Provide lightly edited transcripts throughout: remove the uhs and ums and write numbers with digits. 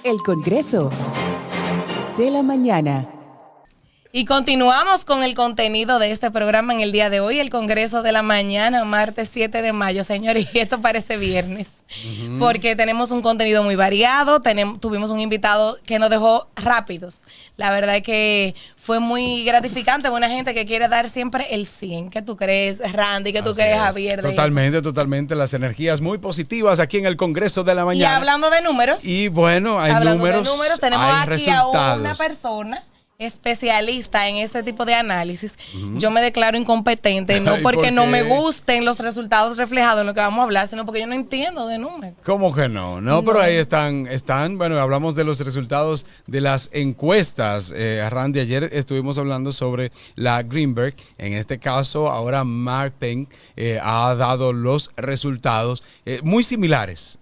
El Congreso de la Mañana. Y continuamos con el contenido de este programa en el día de hoy, el Congreso de la Mañana, martes 7 de mayo, señores, y esto parece viernes, porque tenemos un contenido muy variado, tuvimos un invitado que nos dejó rápidos. La verdad es que fue muy gratificante, buena gente que quiere dar siempre el 100. ¿Qué tú crees, Randy? ¿Qué tú crees, Javier? Totalmente, las energías muy positivas aquí en el Congreso de la Mañana. Y hablando de números. Y bueno, hay números, tenemos hay aquí resultados. a una persona especialista en este tipo de análisis. Yo me declaro incompetente, no porque no me gusten los resultados reflejados en lo que vamos a hablar, sino porque yo no entiendo de números. ¿Cómo que no? No, pero ahí están, bueno, hablamos de los resultados de las encuestas. Randy, ayer estuvimos hablando sobre la Greenberg. En este caso, ahora Mark Penn ha dado los resultados muy similares,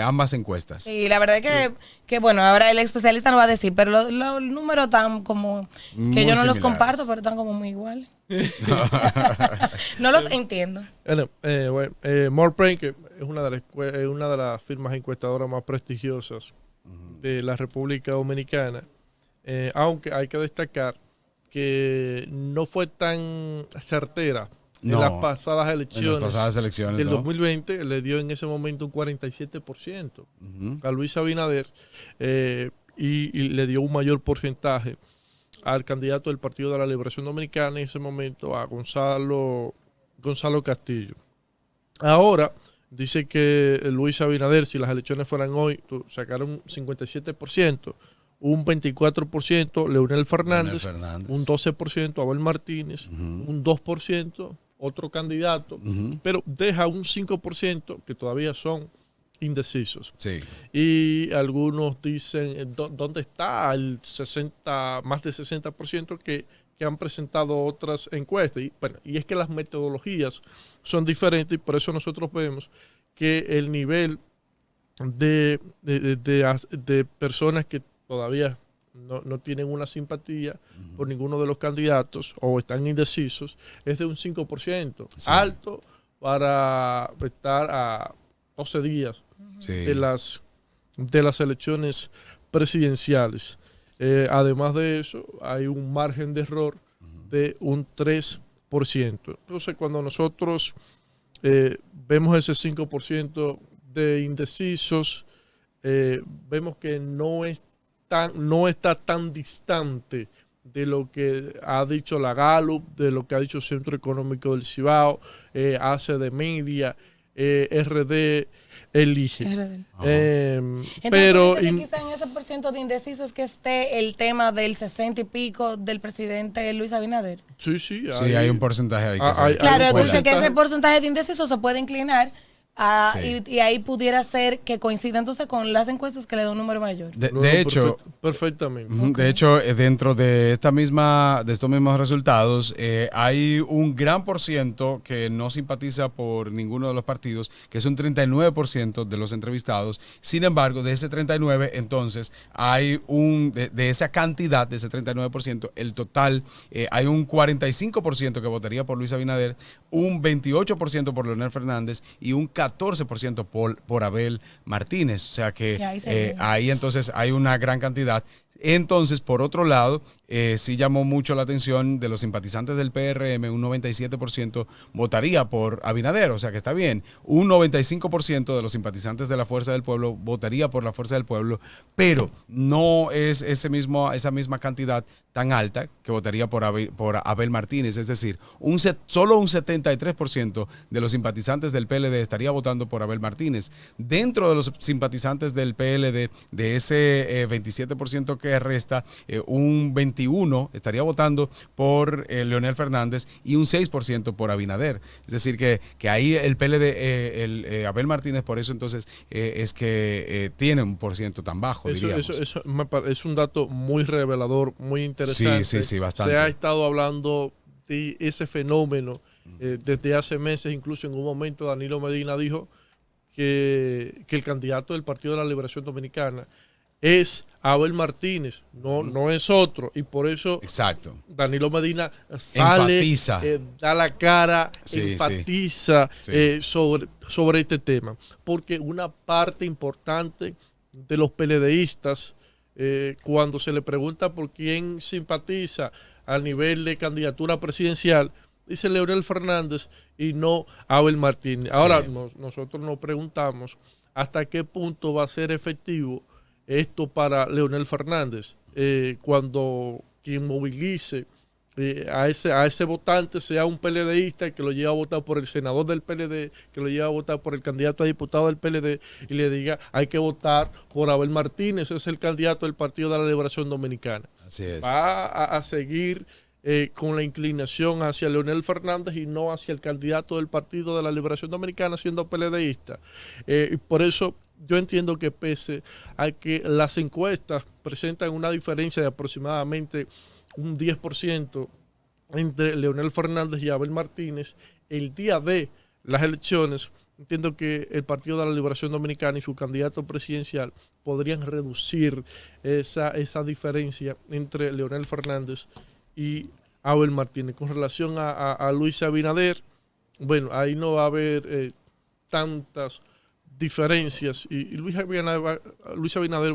ambas encuestas. Sí, la verdad es que bueno, ahora el especialista nos va a decir, pero los números están como, que muy yo no similares. los comparto, pero están como muy iguales. No los entiendo. Mark Penn, que es una de las firmas encuestadoras más prestigiosas de la República Dominicana, aunque hay que destacar que no fue tan certera en las pasadas elecciones del 2020, le dio en ese momento un 47% a Luis Abinader y le dio un mayor porcentaje al candidato del Partido de la Liberación Dominicana en ese momento, a Gonzalo Castillo. Ahora dice que Luis Abinader, si las elecciones fueran hoy, sacaron un 57%, un 24% Leonel Fernández, un 12% Abel Martínez, un 2% otro candidato, pero deja un 5% que todavía son indecisos. Sí. Y algunos dicen, ¿dónde está el más del 60% que han presentado otras encuestas? Y es que las metodologías son diferentes y por eso nosotros vemos que el nivel de personas que todavía no tienen una simpatía por ninguno de los candidatos o están indecisos es de un 5%, alto para estar a 12 días de las elecciones presidenciales. Además de eso, hay un margen de error de un 3%. Entonces, cuando nosotros vemos ese 5% de indecisos, vemos que no está tan distante de lo que ha dicho la Gallup, de lo que ha dicho el Centro Económico del Cibao, ACD Media, RD Elige. Entonces, pero que quizá en ese porciento de indecisos es que esté el tema del 60 y pico del presidente Luis Abinader. Sí, hay un porcentaje ahí. Claro, entonces que ese porcentaje de indecisos se puede inclinar y ahí pudiera ser que coincida entonces con las encuestas que le da un número mayor. De hecho, perfectamente. De hecho, dentro de estos mismos resultados, hay un gran porciento que no simpatiza por ninguno de los partidos, que es un 39% de los entrevistados. Sin embargo, de ese 39%, entonces, hay de esa cantidad, de ese 39%, el total, hay un 45% que votaría por Luis Abinader, un 28% por Leonel Fernández y un 14% por Abel Martínez. O sea que ahí entonces hay una gran cantidad. Entonces, por otro lado, sí llamó mucho la atención de los simpatizantes del PRM, un 97% votaría por Abinader, o sea que está bien. Un 95% de los simpatizantes de la Fuerza del Pueblo votaría por la Fuerza del Pueblo, pero no es esa misma cantidad tan alta que votaría por Abel Martínez, es decir, solo un 73% de los simpatizantes del PLD estaría votando por Abel Martínez. Dentro de los simpatizantes del PLD, de ese 27% que resta, un 21% estaría votando por Leonel Fernández y un 6% por Abinader. Es decir, que ahí el PLD, Abel Martínez, por eso entonces es que tiene un porciento tan bajo, diríamos. Eso es un dato muy revelador, muy interesante. Sí, bastante. Se ha estado hablando de ese fenómeno desde hace meses. Incluso en un momento Danilo Medina dijo que el candidato del Partido de la Liberación Dominicana es Abel Martínez, no es otro, y por eso Danilo Medina sale, enfatiza, da la cara, enfatiza sobre este tema, porque una parte importante de los PLDistas cuando se le pregunta por quién simpatiza a nivel de candidatura presidencial, dice Leonel Fernández y no Abel Martínez. Ahora, Sí. nosotros nos preguntamos hasta qué punto va a ser efectivo esto para Leonel Fernández cuando quien movilice a ese votante sea un PLDista que lo lleva a votar por el senador del PLD, que lo lleva a votar por el candidato a diputado del PLD y le diga hay que votar por Abel Martínez, ese es el candidato del Partido de la Liberación Dominicana. Así es. Va a seguir con la inclinación hacia Leonel Fernández y no hacia el candidato del Partido de la Liberación Dominicana siendo PLDista. Y por eso yo entiendo que pese a que las encuestas presentan una diferencia de aproximadamente un 10% entre Leonel Fernández y Abel Martínez, el día de las elecciones, entiendo que el Partido de la Liberación Dominicana y su candidato presidencial podrían reducir esa diferencia entre Leonel Fernández y Abel Martínez. Con relación a Luis Abinader, bueno, ahí no va a haber tantas diferencias y Luis Abinader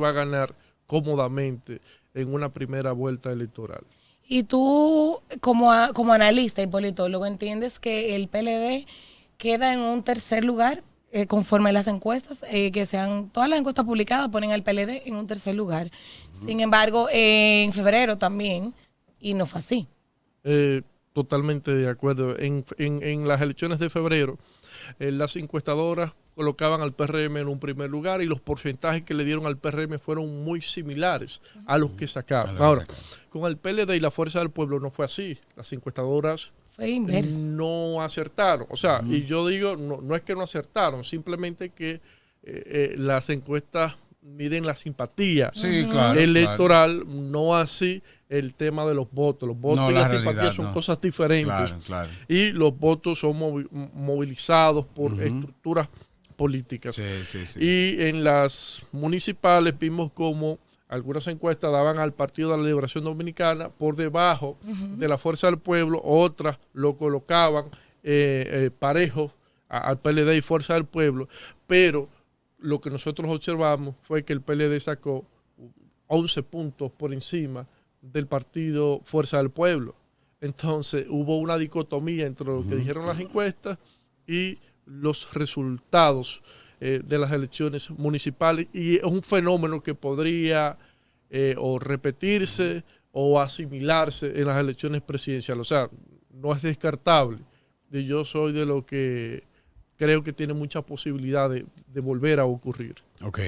va a ganar cómodamente en una primera vuelta electoral. Y tú, como analista y politólogo, ¿entiendes que el PLD queda en un tercer lugar conforme a las encuestas? Todas las encuestas publicadas ponen al PLD en un tercer lugar. Sin embargo, en febrero también, y no fue así. Totalmente de acuerdo. En las elecciones de febrero, las encuestadoras colocaban al PRM en un primer lugar y los porcentajes que le dieron al PRM fueron muy similares a los que sacaban. Ahora, con el PLD y la Fuerza del Pueblo no fue así. Las encuestadoras Fue inverso. no acertaron. O sea, y yo digo, no es que no acertaron, simplemente que las encuestas miden la simpatía Sí, claro, electoral, no así el tema de los votos. Los votos No, y la la simpatía realidad, son no. cosas diferentes. Claro, claro. Y los votos son movilizados por estructuras políticas. Sí. Y en las municipales vimos como algunas encuestas daban al Partido de la Liberación Dominicana por debajo de la Fuerza del Pueblo, otras lo colocaban parejo al PLD y Fuerza del Pueblo, pero lo que nosotros observamos fue que el PLD sacó 11 puntos por encima del partido Fuerza del Pueblo. Entonces hubo una dicotomía entre lo que dijeron las encuestas y los resultados de las elecciones municipales, y es un fenómeno que podría o repetirse o asimilarse en las elecciones presidenciales. O sea, no es descartable. Y yo soy de lo que creo que tiene mucha posibilidad de volver a ocurrir. Ok.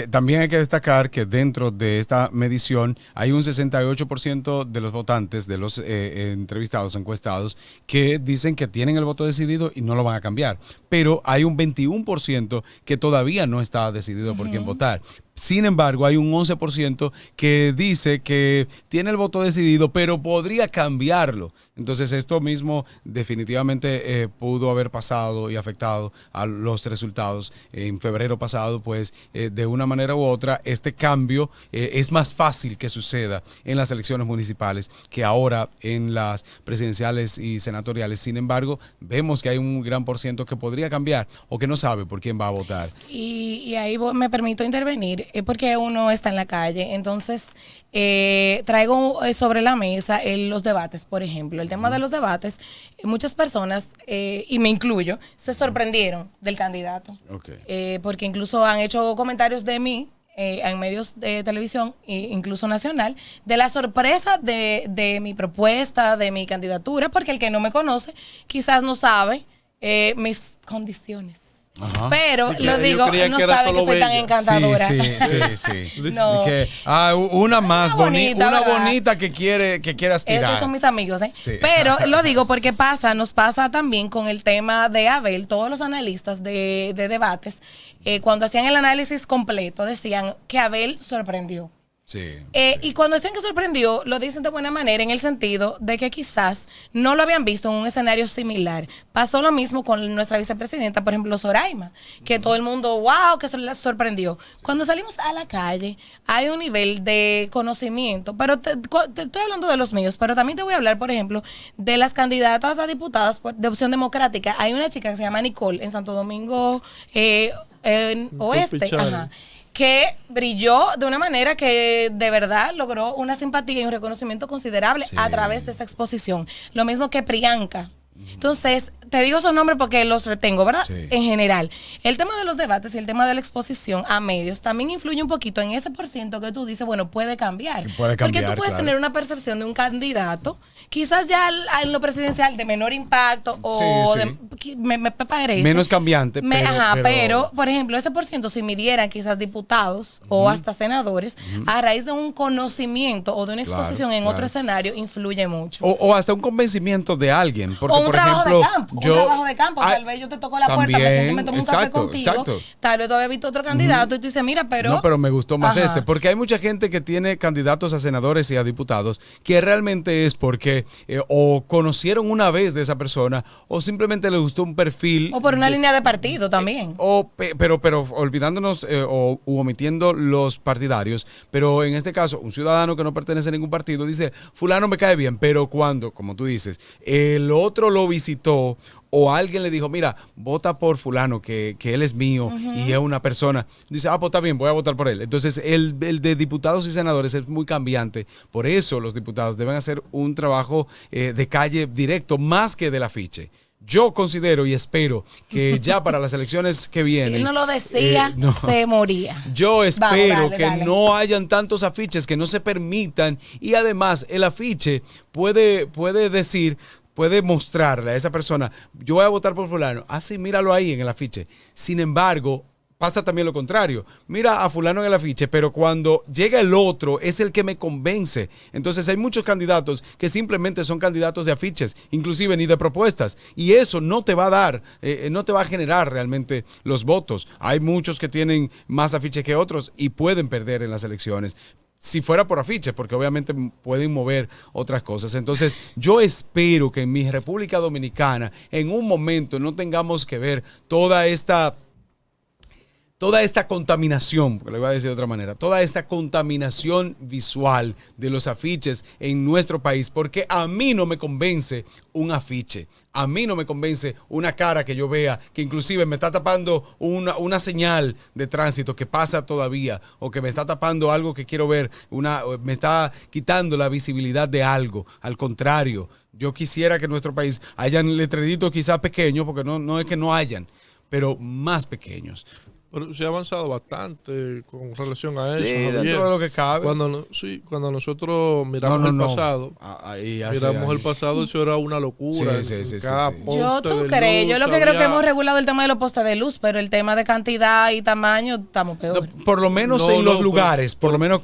También hay que destacar que dentro de esta medición hay un 68% de los votantes, de los entrevistados, encuestados, que dicen que tienen el voto decidido y no lo van a cambiar. Pero hay un 21% que todavía no está decidido por quién votar. Sin embargo, hay un 11% que dice que tiene el voto decidido, pero podría cambiarlo. Entonces, esto mismo definitivamente pudo haber pasado y afectado a los resultados. En febrero pasado, pues, de una manera u otra, este cambio es más fácil que suceda en las elecciones municipales que ahora en las presidenciales y senatoriales. Sin embargo, vemos que hay un gran por ciento que podría cambiar o que no sabe por quién va a votar. Y ahí me permito intervenir, porque uno está en la calle. Entonces, traigo sobre la mesa los debates, por ejemplo. El tema de los debates, muchas personas, y me incluyo, se sorprendieron del candidato. Okay. Porque incluso han hecho comentarios de mí en medios de televisión, incluso nacional, de la sorpresa de mi propuesta, de mi candidatura, porque el que no me conoce quizás no sabe mis condiciones. Ajá. Pero Porque lo digo, no sabe que soy tan encantadora. Sí. No. Que, una más bonita, una ¿verdad? bonita que quiere aspirar. Estos son mis amigos, ¿eh? Sí. Pero lo digo porque nos pasa también con el tema de Abel. Todos los analistas de debates, cuando hacían el análisis completo, decían que Abel sorprendió. Sí. Y cuando dicen que sorprendió, lo dicen de buena manera en el sentido de que quizás no lo habían visto en un escenario similar. Pasó lo mismo con nuestra vicepresidenta, por ejemplo, Zoraima, que todo el mundo, wow, que la sorprendió. Cuando salimos a la calle, hay un nivel de conocimiento, pero te estoy hablando de los míos, pero también te voy a hablar, por ejemplo, de las candidatas a diputadas de Opción Democrática. Hay una chica que se llama Nicole en Santo Domingo Oeste. Pichari. Ajá. que brilló de una manera que de verdad logró una simpatía y un reconocimiento considerable Sí. a través de esa exposición. Lo mismo que Priyanka. Entonces, te digo esos nombres porque los retengo, ¿verdad? Sí. En general. El tema de los debates y el tema de la exposición a medios también influye un poquito en ese % que tú dices, bueno, puede cambiar. Que puede Porque cambiar, tú puedes claro. tener una percepción de un candidato, quizás ya en lo presidencial de menor impacto o Sí, sí. me parece. Menos cambiante, Pero, por ejemplo, ese % si midieran quizás diputados o hasta senadores, a raíz de un conocimiento o de una Claro, exposición en otro claro. escenario, influye mucho. O hasta un convencimiento de alguien. Porque, O un por trabajo ejemplo, de campo, un trabajo de campo. Ah, Tal vez yo te toco la puerta, me también, siento y me tomo un café exacto, contigo. exacto. Tal vez tú habías visto otro candidato y tú dices, mira, pero... No, pero me gustó más Ajá. este, porque hay mucha gente que tiene candidatos a senadores y a diputados que realmente es porque o conocieron una vez de esa persona o simplemente le gustó un perfil. O por una línea de partido también. Pero olvidándonos u omitiendo los partidarios, pero en este caso, un ciudadano que no pertenece a ningún partido dice, fulano me cae bien, pero cuando, como tú dices, el otro lo visitó o alguien le dijo, mira, vota por fulano, que él es mío y es una persona, dice, pues está bien, voy a votar por él. Entonces, el de diputados y senadores es muy cambiante. Por eso los diputados deben hacer un trabajo de calle directo, más que del afiche. Yo considero y espero que ya para las elecciones que vienen... Si él no lo decía, se moría. Yo espero Dale, que dale. no hayan tantos afiches, que no se permitan. Y además, el afiche puede decir, puede mostrarle a esa persona, yo voy a votar por fulano. Ah, sí, míralo ahí en el afiche. Sin embargo, pasa también lo contrario. Mira a fulano en el afiche, pero cuando llega el otro es el que me convence. Entonces hay muchos candidatos que simplemente son candidatos de afiches, inclusive ni de propuestas. Y eso no te va a dar, no te va a generar realmente los votos. Hay muchos que tienen más afiches que otros y pueden perder en las elecciones. Si fuera por afiche, porque obviamente pueden mover otras cosas. Entonces, yo espero que en mi República Dominicana, en un momento, no tengamos que ver toda esta contaminación, porque le voy a decir de otra manera, toda esta contaminación visual de los afiches en nuestro país, porque a mí no me convence un afiche, a mí no me convence una cara que yo vea, que inclusive me está tapando una señal de tránsito que pasa todavía, o que me está tapando algo que quiero ver, me está quitando la visibilidad de algo. Al contrario, yo quisiera que en nuestro país hayan letreritos quizás pequeños, porque no es que no hayan, pero más pequeños. Pero se ha avanzado bastante con relación a eso. Sí, Javier. dentro de lo que cabe. Cuando nosotros miramos el pasado, miramos el pasado, eso era una locura. Sí. Yo, ¿tú crees? Yo lo que creo que hemos regulado el tema de los postes de luz, pero el tema de cantidad y tamaño estamos peor. Por lo menos en los lugares, por lo menos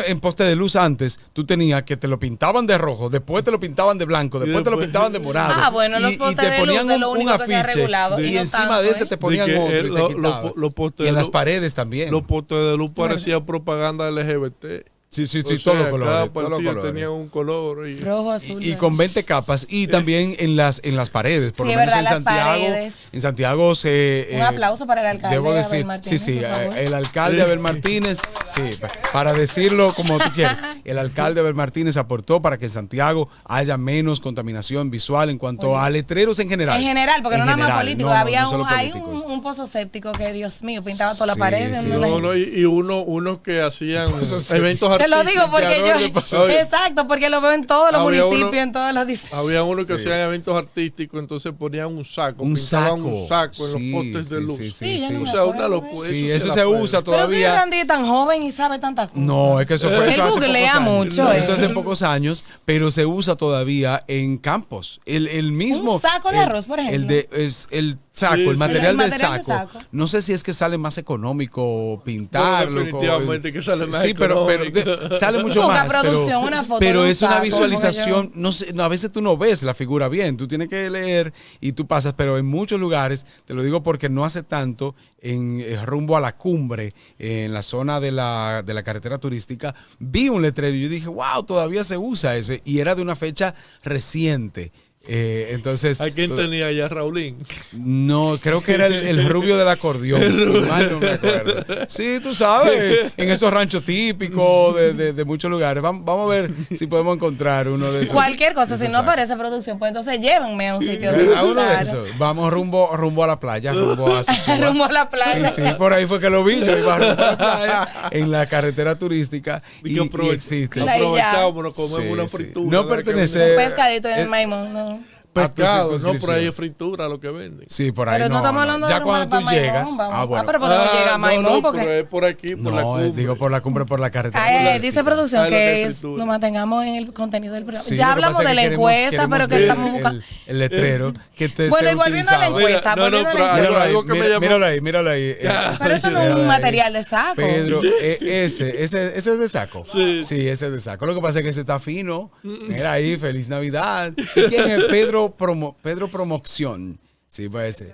en poste de luz antes, tú tenías que te lo pintaban de rojo, después te lo pintaban de blanco, después te lo pintaban de morado. Ah, bueno, los postes de luz es lo único que se ha regulado. Y no encima tanto, de ese te ponían otro y te quitaban. Y en las paredes también. Los postes de luz parecían propaganda LGBT. Sí, O todos sea, los colores. cada Todos los partido colores. tenía un color. rojo, azul. Y con 20 capas y también en las paredes, por Sí, lo menos verdad, en las Santiago. paredes. En Santiago Un aplauso para el alcalde debo decir, Abel Martínez, sí, por favor. el alcalde Abel Martínez, sí, para decirlo como tú quieres, el alcalde Abel Martínez aportó para que en Santiago haya menos contaminación visual en cuanto a letreros en general. En general, porque no nada más político. Había solo hay políticos. un pozo séptico que, Dios mío, pintaba toda la Sí, pared. sí, Y unos que hacían Eso sí. eventos Te lo artísticos. digo porque Oye, exacto, porque lo veo en todos los Había municipios, uno- en todos los distritos. había unos que Sí. hacían eventos artísticos, entonces ponían un saco, Un pintaban saco. un saco en Sí, los postes de luz. Sí, yo no O me sea, una acuerdo locura. Sí, Eso eso se se la usa Pero que todavía. Randy es tan joven y sabe tantas cosas. No, es que eso fue Él eso hace googlea pocos años. mucho, Eso hace pocos años, pero se usa todavía en campos. El mismo. Un saco de arroz, por ejemplo. El saco, Sí, el sí. material, El del material del saco. saco. No sé si es que sale más económico pintarlo. No, definitivamente que sale más Sí, pero económico. sale mucho Poca más. producción, una foto pero de un es una saco, visualización. como No sé, a veces tú no ves la figura bien. Tú tienes que leer y tú pasas, pero en muchos lugares, te lo digo porque no hace tanto, en rumbo a la cumbre, en la zona de la carretera turística, vi un letrero y yo dije, wow, todavía se usa ese. Y era de una fecha reciente. Entonces, ¿A quién tenía ya Raulín? no, creo que era el rubio del acordeón, si mal no me acuerdo. Sí, tú sabes, en esos ranchos típicos de muchos lugares. Vamos a ver si podemos encontrar uno de esos. Cualquier cosa, si no sacos. aparece producción, pues entonces llévenme a un sitio de A uno de claro. esos. Vamos rumbo a la playa, rumbo a Sosúa. Rumbo a la playa. Sí, por ahí fue que lo vi. Yo iba rumbo a la playa en la carretera turística y existe. La- Aprovechamos, nos comemos Sí, una sí. fritura. No de la que pertenece- venden. Un pescadito en el Maimón, no. a tu Pescado, no, por circunscripción. ahí es fritura lo que venden. Sí, por ahí Pero no estamos hablando Ya de cuando tú Maimón, llegas. vamos. Bueno. pero podemos llegar a Maimón porque... pero es por aquí, por la No, cumbre. digo por la cumbre, por la carretera. Ay, turística. dice producción Ay, lo que que es fritura. nos mantengamos en el contenido del programa. Sí, Ya lo que hablamos pasa de es la que encuesta, pero que ver estamos buscando. el letrero que te Bueno, se y volviendo a la utilizaba. encuesta, Mira, no, volviendo a la pero encuesta. Míralo ahí, algo que me llamó- míralo ahí. Pero eso no es Míralo un ahí. material de saco. Pedro, ese es de saco. Sí. Sí, ese es de saco. Lo que pasa es que ese está fino. Mira ahí, feliz Navidad. ¿Y quién es Pedro Promoción? Sí, pues ese.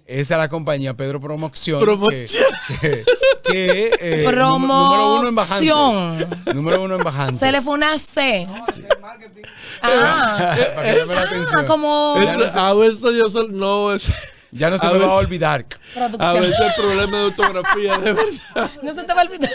Esa es la compañía Pedro Promoción. Promoción. Número uno en bajantes. Promoción. Número uno en bajantes. Se le fue una C. Para que llame la atención. Como A veces yo no es. Ya no se a me va a veces- olvidar. A producción. veces el problema de ortografía, de verdad. No se te va a olvidar.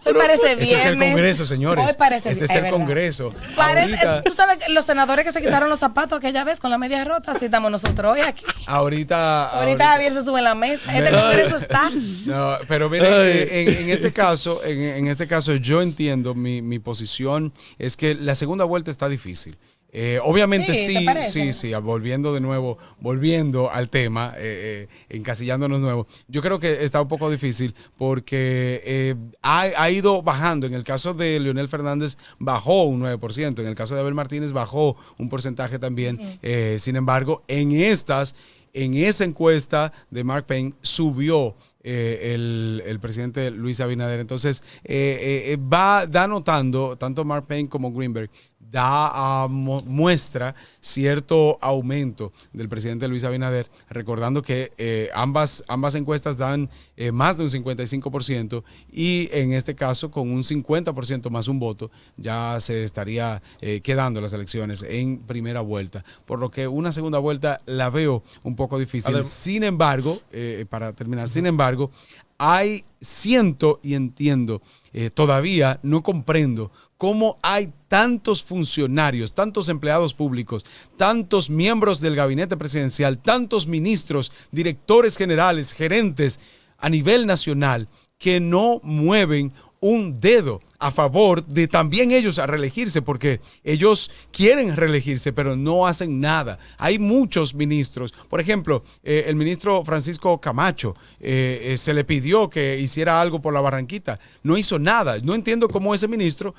Hoy parece Este viernes. es el Congreso, señores. Hoy parece Este es es el verdad. Congreso. Parece, Ahorita- tú sabes que los senadores que se quitaron los zapatos aquella vez con la media rota, así estamos nosotros hoy aquí. Ahorita Javier se sube en la mesa. Este Congreso está. No, pero miren, Ay. en este caso, yo entiendo mi posición es que la segunda vuelta está difícil. Obviamente Sí, ¿te parece? sí, volviendo al tema, encasillándonos nuevo. Yo creo que está un poco difícil porque ha ido bajando. En el caso de Leonel Fernández bajó un 9%, en el caso de Abel Martínez bajó un porcentaje también. Sin embargo, en esa encuesta de Mark Payne subió el presidente Luis Abinader. Entonces, da notando, tanto Mark Payne como Greenberg, muestra cierto aumento del presidente Luis Abinader, recordando que ambas encuestas dan más de un 55% y en este caso con un 50% más un voto ya se estaría quedando las elecciones en primera vuelta, por lo que una segunda vuelta la veo un poco difícil. Sin embargo, para terminar, siento y entiendo, todavía no comprendo cómo hay tantos funcionarios, tantos empleados públicos, tantos miembros del gabinete presidencial, tantos ministros, directores generales, gerentes a nivel nacional que no mueven un dedo a favor de también ellos a reelegirse, porque ellos quieren reelegirse, pero no hacen nada. Hay muchos ministros. Por ejemplo, el ministro Francisco Camacho, se le pidió que hiciera algo por la Barranquita. No hizo nada. No entiendo cómo ese ministro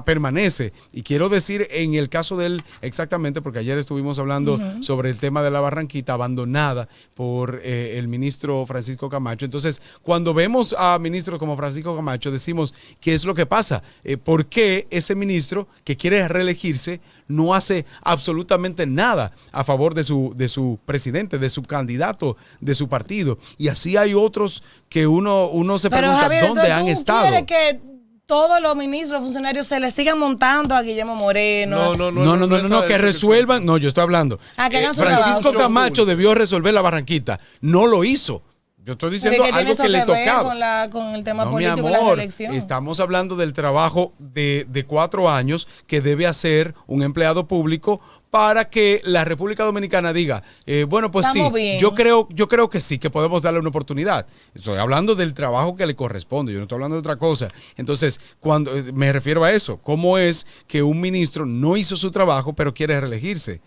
permanece. Y quiero decir en el caso de él exactamente, porque ayer estuvimos hablando sobre el tema de la Barranquita abandonada por el ministro Francisco Camacho. Entonces, cuando vemos a ministros como Francisco Camacho, decimos que ¿qué es lo que pasa? ¿Por qué ese ministro que quiere reelegirse no hace absolutamente nada a favor de su presidente, de su candidato, de su partido? Y así hay otros que uno se Pero pregunta Javier, dónde entonces, han ¿tú estado. quieres que todos los ministros, funcionarios se le sigan montando a Guillermo Moreno? No, que resuelvan. No, yo estoy hablando. Que hagan su Francisco trabajo. Camacho debió resolver la Barranquita. No lo hizo. Yo estoy diciendo ¿Pero qué tiene algo eso que le ver tocaba. con el tema No, mi político de la amor, reelección? estamos hablando del trabajo de 4 años que debe hacer un empleado público para que la República Dominicana diga, bueno, pues Estamos sí, bien. yo creo que sí, que podemos darle una oportunidad. Estoy hablando del trabajo que le corresponde, yo no estoy hablando de otra cosa. Entonces, cuando me refiero a eso, ¿cómo es que un ministro no hizo su trabajo pero quiere reelegirse?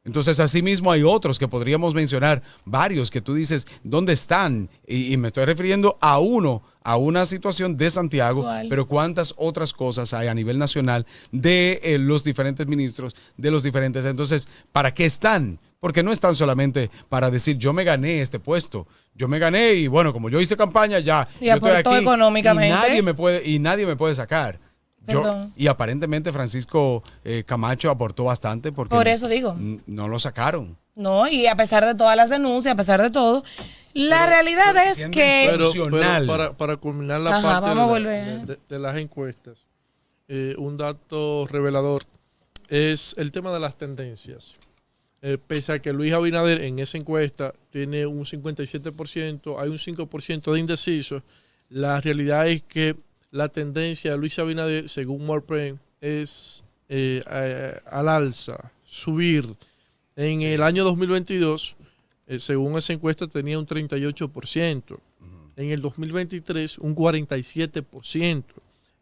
Entonces, asimismo hay otros que podríamos mencionar, varios que tú dices, ¿dónde están? Y me estoy refiriendo a una situación de Santiago, ¿Cuál? pero cuántas otras cosas hay a nivel nacional de los diferentes ministros, de los diferentes. Entonces, ¿para qué están? Porque no están solamente para decir, yo me gané este puesto, yo me gané y bueno, como yo hice campaña, ya Y yo estoy aportó aquí económicamente. y nadie me puede sacar. Perdón. Y aparentemente Francisco Camacho aportó bastante porque Por eso digo. no lo sacaron. No, y a pesar de todas las denuncias, a pesar de todo, la realidad es siendo que... funcional. Para culminar la Ajá, parte vamos a volver. de las encuestas, un dato revelador es el tema de las tendencias. Pese a que Luis Abinader en esa encuesta tiene un 57%, hay un 5% de indecisos, la realidad es que la tendencia de Luis Abinader, según Morprem, es al alza, subir. En el año 2022, según esa encuesta, tenía un 38%. En el 2023, un 47%.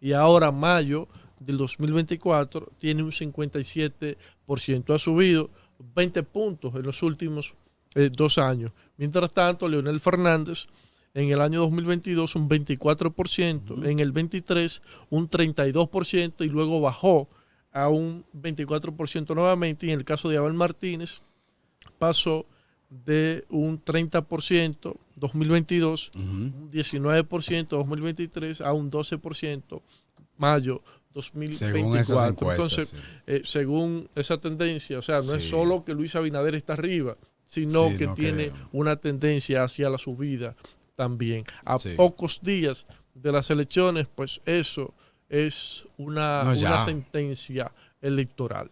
Y ahora, mayo del 2024, tiene un 57%. Ha subido 20 puntos en los últimos 2 años. Mientras tanto, Leonel Fernández, en el año 2022, un 24%. En el 23, un 32%. Y luego bajó a un 24% nuevamente, y en el caso de Abel Martínez pasó de un 30% 2022, un 19% 2023 a un 12% mayo 2024. Según esas encuestas, Entonces, sí. Según esa tendencia, o sea, no es solo que Luis Abinader está arriba, sino que tiene una tendencia hacia la subida también. A pocos días de las elecciones, pues eso es una sentencia electoral.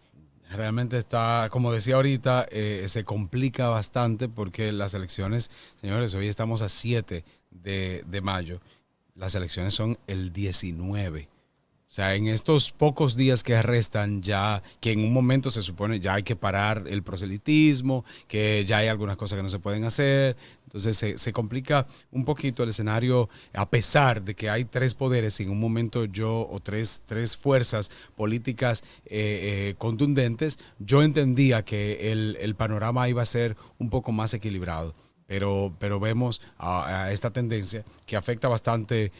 Realmente está, como decía ahorita, se complica bastante porque las elecciones, señores, hoy estamos a 7 de mayo, las elecciones son el 19. O sea, en estos pocos días que restan ya, que en un momento se supone ya hay que parar el proselitismo, que ya hay algunas cosas que no se pueden hacer. Entonces se complica un poquito el escenario, a pesar de que hay 3 poderes, en un momento tres fuerzas políticas contundentes, yo entendía que el panorama iba a ser un poco más equilibrado. Pero vemos a esta tendencia que afecta bastante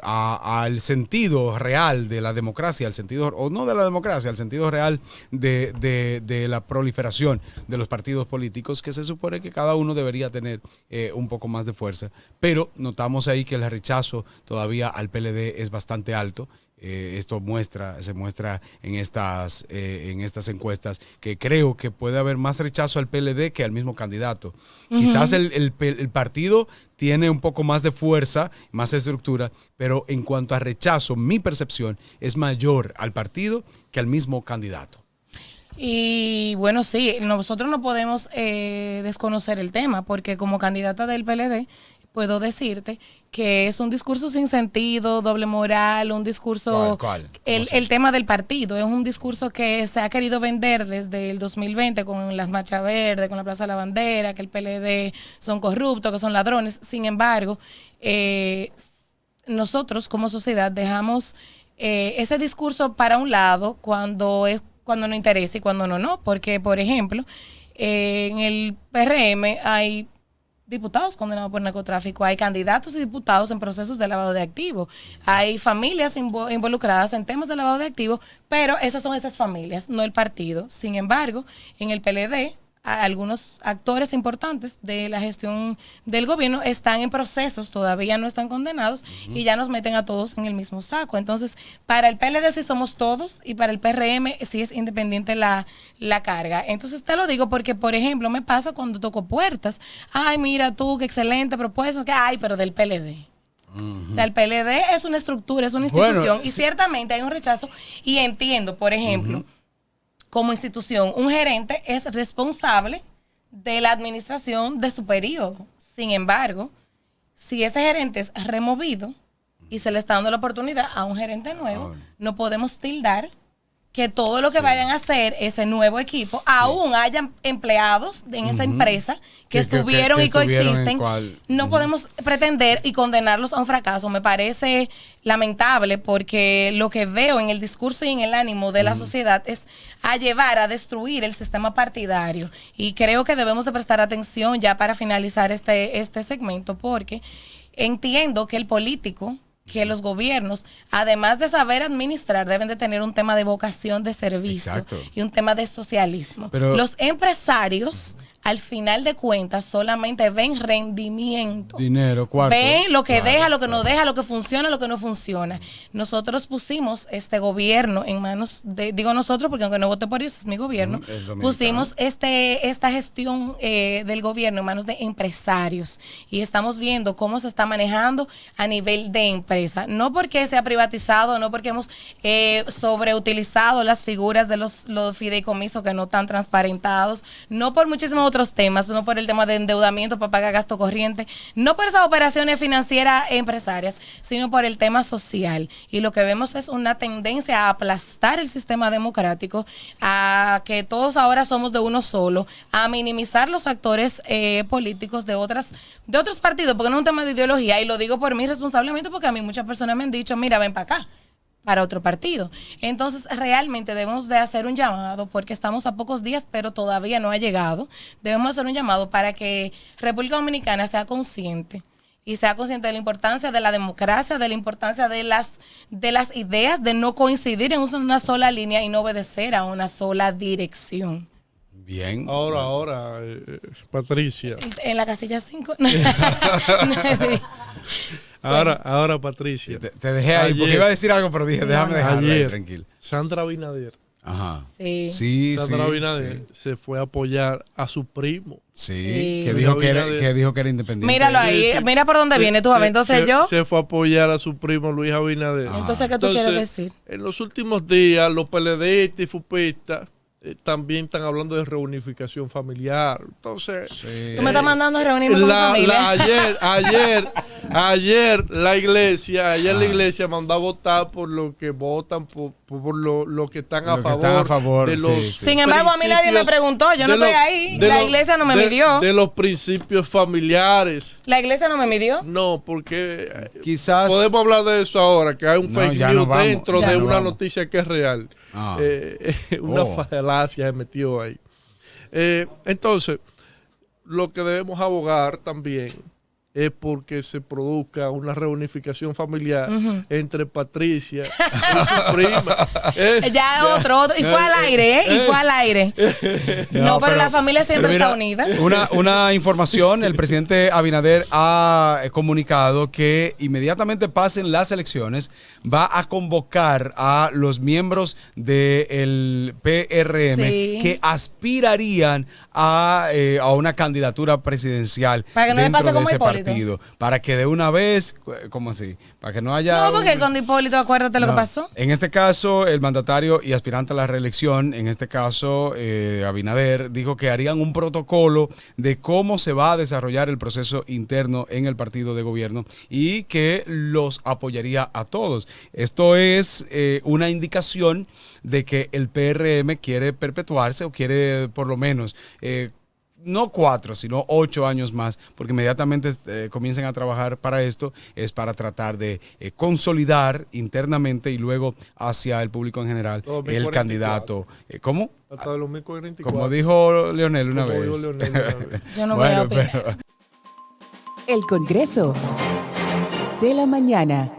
al sentido real de la democracia, al sentido, o no de la democracia, al sentido real de la proliferación de los partidos políticos, que se supone que cada uno debería tener un poco más de fuerza. Pero notamos ahí que el rechazo todavía al PLD es bastante alto. Esto se muestra en estas encuestas, que creo que puede haber más rechazo al PLD que al mismo candidato. Quizás el partido tiene un poco más de fuerza, más estructura, pero en cuanto a rechazo, mi percepción es mayor al partido que al mismo candidato. Y bueno, sí, nosotros no podemos desconocer el tema, porque como candidata del PLD, puedo decirte que es un discurso sin sentido, doble moral, un discurso... ¿Cuál? El tema del partido es un discurso que se ha querido vender desde el 2020 con las marchas verdes, con la Plaza de la Bandera, que el PLD son corruptos, que son ladrones. Sin embargo, nosotros como sociedad dejamos ese discurso para un lado cuando nos interesa y cuando no. Porque, por ejemplo, en el PRM hay diputados condenados por narcotráfico, hay candidatos y diputados en procesos de lavado de activos, hay familias involucradas en temas de lavado de activos, pero esas son esas familias, no el partido. Sin embargo, en el PLD, algunos actores importantes de la gestión del gobierno están en procesos, todavía no están condenados, y ya nos meten a todos en el mismo saco. Entonces, para el PLD sí somos todos, y para el PRM sí es independiente la carga. Entonces te lo digo porque, por ejemplo, me pasa cuando toco puertas. Ay, mira tú, qué excelente propuesta. Ay, pero del PLD. O sea, el PLD es una estructura, es una institución, y ciertamente hay un rechazo, y entiendo, por ejemplo, como institución, un gerente es responsable de la administración de su periodo. Sin embargo, si ese gerente es removido y se le está dando la oportunidad a un gerente nuevo, no podemos tildar que todo lo que vayan a hacer ese nuevo equipo, aún hayan empleados en esa empresa que estuvieron y coexisten, no podemos pretender y condenarlos a un fracaso. Me parece lamentable, porque lo que veo en el discurso y en el ánimo de la sociedad es a llevar a destruir el sistema partidario. Y creo que debemos de prestar atención ya para finalizar este segmento, porque entiendo que el político, que los gobiernos, además de saber administrar, deben de tener un tema de vocación de servicio. Exacto. Y un tema de socialismo. Pero los empresarios al final de cuentas solamente ven rendimiento. Dinero, cuarto. Ven lo que Claro, deja, lo que no deja, lo que funciona, lo que no funciona. Nosotros pusimos este gobierno en manos de, digo nosotros porque aunque no voté por ellos, es mi gobierno, Es dominicano. pusimos esta gestión del gobierno en manos de empresarios y estamos viendo cómo se está manejando a nivel de empresa. No porque se ha privatizado, no porque hemos sobreutilizado las figuras de los fideicomisos que no están transparentados, no por muchísimos otros temas, no por el tema de endeudamiento para pagar gasto corriente, no por esas operaciones financieras empresarias, sino por el tema social. Y lo que vemos es una tendencia a aplastar el sistema democrático, a que todos ahora somos de uno solo, a minimizar los actores políticos de otros partidos, porque no es un tema de ideología, y lo digo por mí responsablemente porque a mí muchas personas me han dicho, mira, ven para acá, para otro partido. Entonces, realmente debemos de hacer un llamado, porque estamos a pocos días, pero todavía no ha llegado. Debemos hacer un llamado para que República Dominicana sea consciente y sea consciente de la importancia de la democracia, de la importancia de las ideas, de no coincidir en una sola línea y no obedecer a una sola dirección. Bien. Ahora, Patricia. En la casilla 5. Ahora, Patricia. Te dejé ahí, porque iba a decir algo, pero dije, déjame dejarlo ahí, Ayer, tranquilo. Sandra Abinader. Ajá. Sí. Sí, Sandra sí, Abinader se fue a apoyar a su primo. Sí, Sí. que dijo que Abinader. era independiente. Míralo ahí, Sí, sí. mira por dónde viene tú, a ver, entonces yo. Se fue a apoyar a su primo Luis Abinader. Entonces, ¿qué tú quieres decir? En los últimos días, los PLDistas y FUPistas también están hablando de reunificación familiar. Entonces, Sí. Tú me estás mandando a reunirme con mi familia. ayer la iglesia mandó a votar por lo que votan, por lo que están Lo a que favor, están a favor, de sí, los sí. Sin embargo, a mí nadie me principios- preguntó, yo no de estoy los- ahí, de la los- iglesia no me de- midió. De los principios familiares. La iglesia no me midió. No, porque Quizás. podemos hablar de eso ahora, que hay un No, fake ya news no vamos, dentro ya de no una vamos. noticia que es real. Ah. Una Oh. falacia se metió ahí. Entonces, lo que debemos abogar también es porque se produzca una reunificación familiar entre Patricia y su prima. Ya otro. Y fue al aire, ¿eh? Y fue al aire. No, pero la familia siempre pero está mira, unida. Una información, el presidente Abinader ha comunicado que inmediatamente pasen las elecciones, va a convocar a los miembros del PRM Sí. que aspirarían a una candidatura presidencial Para que no le dentro pase de como ese Hipólito. partido. Para que de una vez, ¿cómo así? Para que no haya... No, porque con Hipólito, acuérdate lo que No. pasó. En este caso, el mandatario y aspirante a la reelección, en este caso, Abinader, dijo que harían un protocolo de cómo se va a desarrollar el proceso interno en el partido de gobierno y que los apoyaría a todos. Esto es una indicación de que el PRM quiere perpetuarse o quiere por lo menos... no 4, sino 8 años más, porque inmediatamente comiencen a trabajar para esto, es para tratar de consolidar internamente y luego hacia el público en general 2044. el candidato. ¿Cómo? Hasta 2044. Como dijo Leonel una Como vez. dijo Leonel una vez. Yo no voy a Bueno, opinar. pero- El Congreso de la Mañana.